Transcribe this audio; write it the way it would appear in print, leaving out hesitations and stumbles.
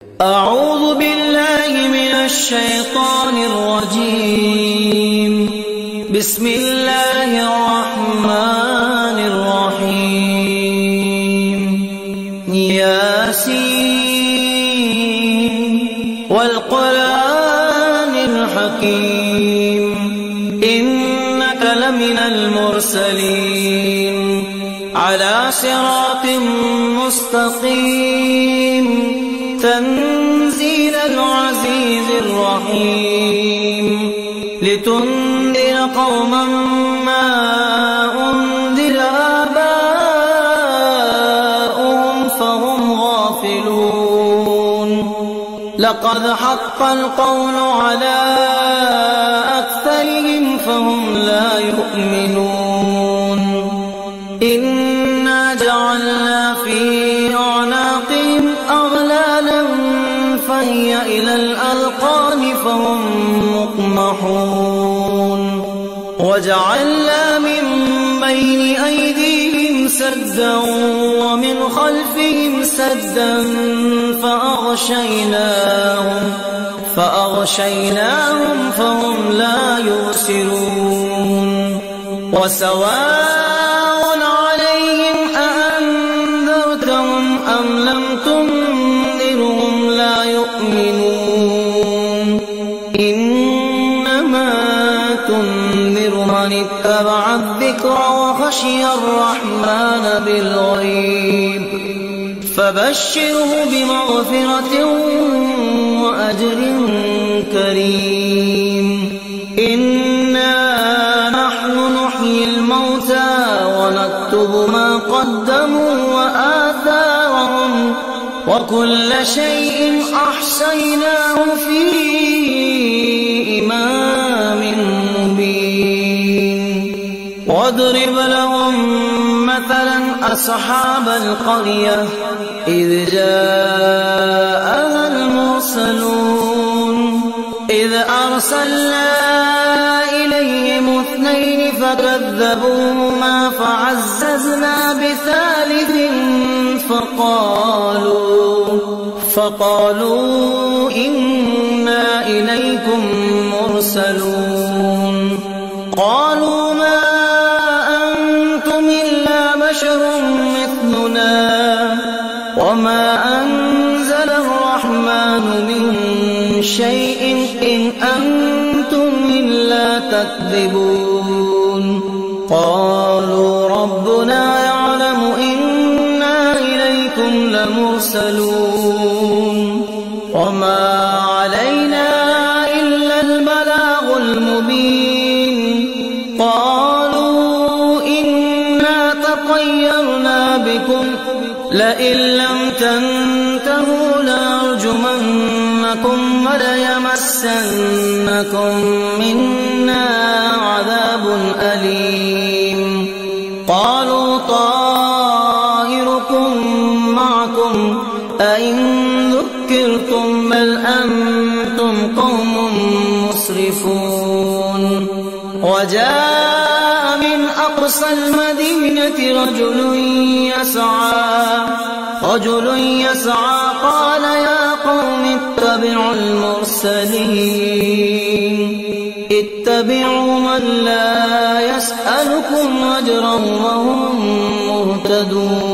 أعوذ بالله من الشيطان الرجيم. بسم الله الرحمن الرحيم. ياسين والقرآن الحكيم إنك لمن المرسلين على صراط مستقيم تنزيل العزيز الرحيم لتنذر قوما ما أنذر آباؤهم فهم غافلون. لقد حق القول على أكثرهم فهم لا يؤمنون. إنا جعلنا في أعناقهم أغلالا فهي إلى الأذقان فهم مقمحون. وجعلنا من بين أيديهم سدا ومن خلفهم سدا فأغشيناهم فهم لا يبصرون. وسواء عليهم أأنذرتهم أم لم تنذرهم لا يؤمنون. إنما تنذر من اتبع الذكر وخشي الرحمن بالغيب فبشره بمغفرة وأجر كريم. إنا نحن نحيي الموتى ونكتب ما قدموا وآثارهم وكل شيء أحصيناه في إمام مبين. واضرب لهم مثلا أصحاب القرية إذ جاءها المرسلون إذ أرسلنا إليهم 2 فكذبوهما فعززنا بثالث فقالوا إنا إليكم مرسلون. قالوا ما أنتم إلا بشر مثلنا وما أنزل الرحمن من شيء إن أنتم إلا تكذبون. قالوا ربنا يعلم إنا إليكم لمرسلون وما علينا إلا البلاغ المبين. قالوا إنا تطيرنا بكم لئن لم تنتهوا لنرجمنكم وليمسنكم منا عذاب أليم. قالوا طائركم معكم أئن ذكرتم بل أنتم قوم مسرفون. وجاء من أقصى المدينة رجل يسعى قال يا قوم اتبعوا المرسلين اتبعوا من لا يسألكم أجرا وهم مهتدون.